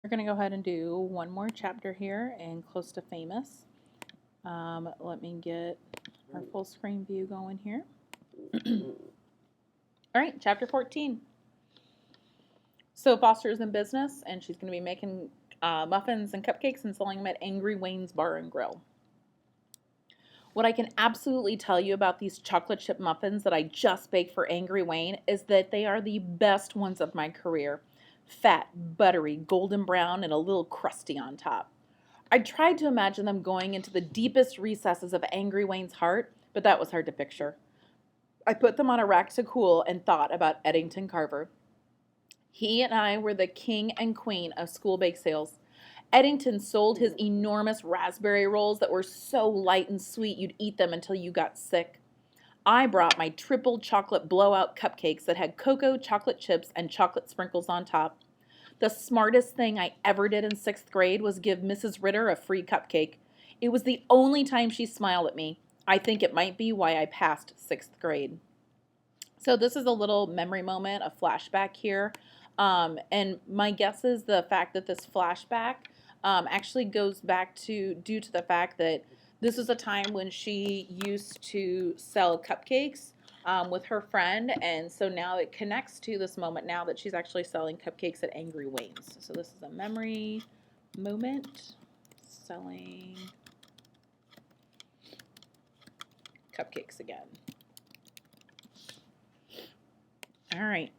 We're going to go ahead and do one more chapter here in Close to Famous. Let me get our full screen view going here. All right, chapter 14. So Foster's in business, and she's going to be making muffins and cupcakes and selling them at Angry Wayne's Bar and Grill. What I can absolutely tell you about these chocolate chip muffins that I just baked for Angry Wayne is that they are the best ones of my career. Fat, buttery, golden brown, and a little crusty on top. I tried to imagine them going into the deepest recesses of Angry Wayne's heart, but that was hard to picture. I put them on a rack to cool and thought about Eddington Carver. He and I were the king and queen of school bake sales. Eddington sold his enormous raspberry rolls that were so light and sweet you'd eat them until you got sick. I brought my triple chocolate blowout cupcakes that had cocoa, chocolate chips, and chocolate sprinkles on top. The smartest thing I ever did in 6th grade was give Mrs. Ritter a free cupcake. It was the only time she smiled at me. I think it might be why I passed 6th grade. So this is a little memory moment, a flashback here. And my guess is the fact that this flashback actually goes back to due to the fact that this was a time when she used to sell cupcakes with her friend, and so now it connects to this moment now that she's actually selling cupcakes at Angry Wayne's. So this is a memory moment, selling cupcakes again. All right.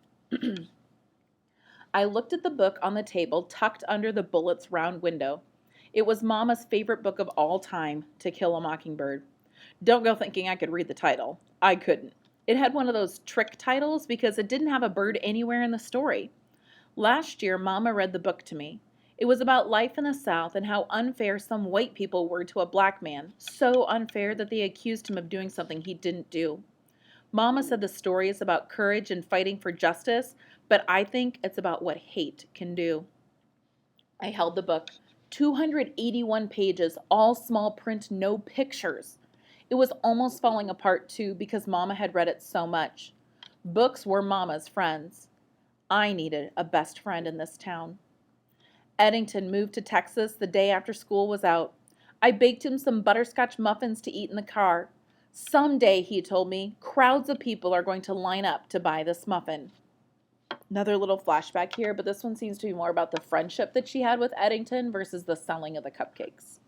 I looked at the book on the table tucked under the bullet's round window. It was Mama's favorite book of all time, To Kill a Mockingbird. Don't go thinking I could read the title. I couldn't. It had one of those trick titles because it didn't have a bird anywhere in the story. Last year, Mama read the book to me. It was about life in the South and how unfair some white people were to a black man, so unfair that they accused him of doing something he didn't do. Mama said the story is about courage and fighting for justice, but I think it's about what hate can do. I held the book. 281 pages, all small print, no pictures. It was almost falling apart too because Mama had read it so much. Books were Mama's friends. I needed a best friend in this town. Eddington moved to Texas the day after school was out. I baked him some butterscotch muffins to eat in the car. Someday, he told me, crowds of people are going to line up to buy this muffin. Another little flashback here, but this one seems to be more about the friendship that she had with Eddington versus the selling of the cupcakes.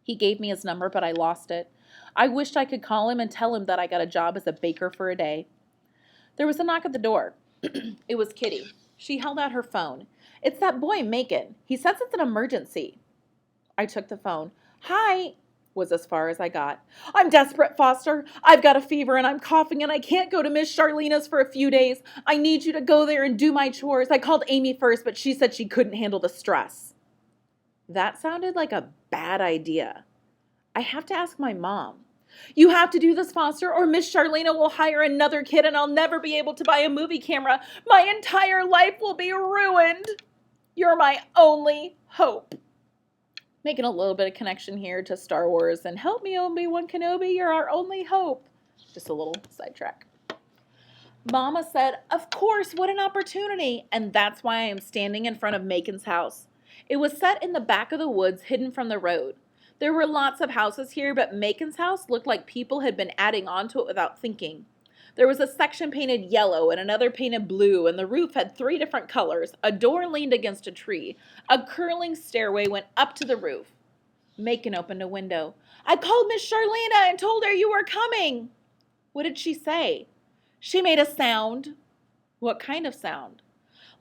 He gave me his number, but I lost it. I wished I could call him and tell him that I got a job as a baker for a day. There was a knock at the door. It was Kitty. She held out her phone. It's that boy, Macon. He says it's an emergency. I took the phone. Hi, was as far as I got. I'm desperate, Foster. I've got a fever and I'm coughing and I can't go to Miss Charlena's for a few days. I need you to go there and do my chores. I called Amy first, but she said she couldn't handle the stress. That sounded like a bad idea. I have to ask my mom. You have to do this, Foster, or Miss Charlena will hire another kid and I'll never be able to buy a movie camera. My entire life will be ruined. You're my only hope. Making a little bit of connection here to Star Wars and help me, Obi-Wan Kenobi, you're our only hope. Just a little sidetrack. Mama said, of course, what an opportunity. And that's why I am standing in front of Macon's house. It was set in the back of the woods, hidden from the road. There were lots of houses here, but Macon's house looked like people had been adding onto it without thinking. There was a section painted yellow and another painted blue, and the roof had 3 different colors. A door leaned against a tree. A curling stairway went up to the roof. Macon opened a window. I called Miss Charlena and told her you were coming. What did she say? She made a sound. What kind of sound?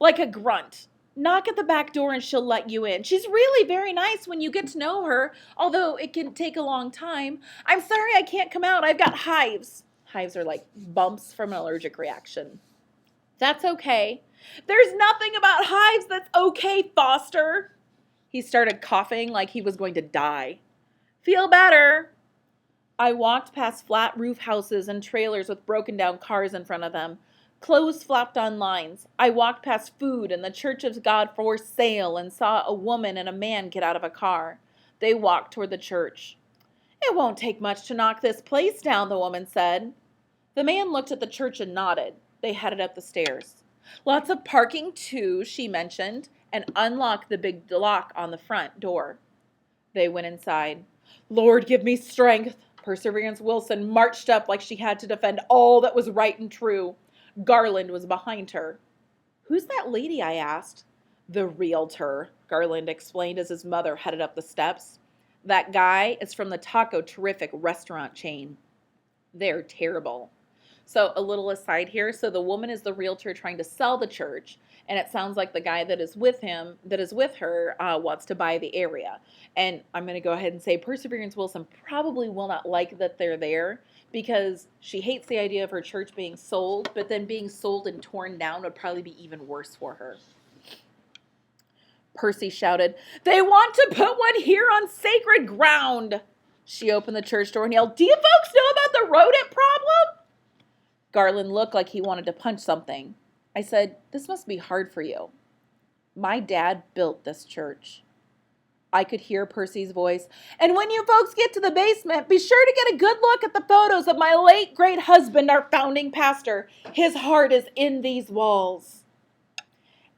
Like a grunt. Knock at the back door and she'll let you in. She's really very nice when you get to know her, although it can take a long time. I'm sorry I can't come out. I've got hives. Hives are like bumps from an allergic reaction. That's okay. There's nothing about hives that's okay, Foster. He started coughing like he was going to die. Feel better. I walked past flat roof houses and trailers with broken down cars in front of them. Clothes flopped on lines. I walked past food and the Church of God for sale and saw a woman and a man get out of a car. They walked toward the church. It won't take much to knock this place down, the woman said. The man looked at the church and nodded. They headed up the stairs. Lots of parking too, she mentioned. and unlock the big lock on the front door. They went inside. Lord, give me strength. Perseverance Wilson marched up like she had to defend all that was right and true. Garland was behind her. Who's that lady? I asked. The realtor, Garland explained as his mother headed up the steps. That guy is from the Taco Terrific restaurant chain. They're terrible. So a little aside here. So the woman is the realtor trying to sell the church, and it sounds like the guy that is with her, wants to buy the area. And I'm going to go ahead and say Perseverance Wilson probably will not like that they're there because she hates the idea of her church being sold, but then being sold and torn down would probably be even worse for her. Percy shouted, "They want to put one here on sacred ground." She opened the church door and yelled, "Do you folks know about the rodent problem?" Garland looked like he wanted to punch something. I said, "This must be hard for you." My dad built this church. I could hear Percy's voice. "And when you folks get to the basement, be sure to get a good look at the photos of my late great husband, our founding pastor. His heart is in these walls."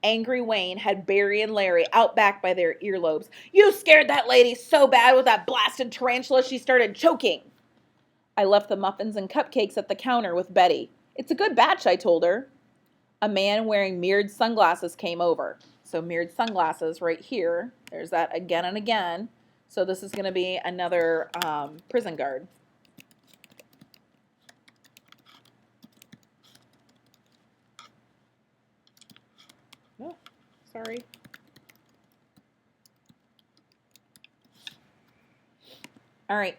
Angry Wayne had Barry and Larry out back by their earlobes. "You scared that lady so bad with that blasted tarantula she started choking." I left the muffins and cupcakes at the counter with Betty. "It's a good batch," I told her. A man wearing mirrored sunglasses came over. So mirrored sunglasses right here. There's that again and again. So this is going to be another prison guard. Oh, sorry. All right.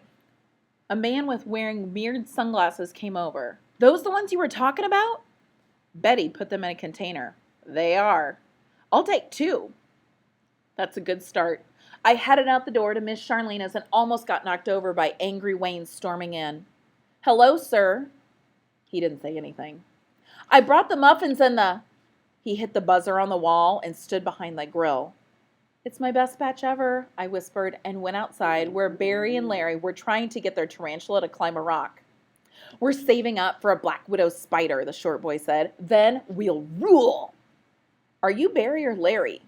A man with wearing mirrored sunglasses came over. "Those the ones you were talking about?" Betty put them in a container. "They are. I'll take 2. That's a good start. I headed out the door to Miss Charlena's and almost got knocked over by Angry Wayne storming in. "Hello, sir." He didn't say anything. "I brought the muffins and the..." He hit the buzzer on the wall and stood behind the grill. "It's my best batch ever," I whispered and went outside where Barry and Larry were trying to get their tarantula to climb a rock. "We're saving up for a black widow spider," the short boy said. "Then we'll rule." "Are you Barry or Larry?"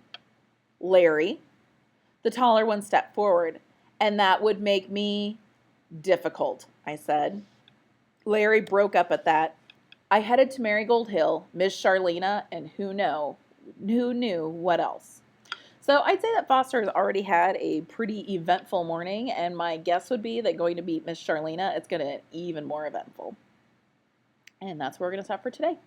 "Larry." The taller one stepped forward. "And that would make me..." "Difficult," I said. Larry broke up at that. I headed to Marigold Hill, Miss Charlena, and who knew what else. So I'd say that Foster has already had a pretty eventful morning, and my guess would be that going to meet Miss Charlena, it's going to be even more eventful. And that's where we're going to stop for today.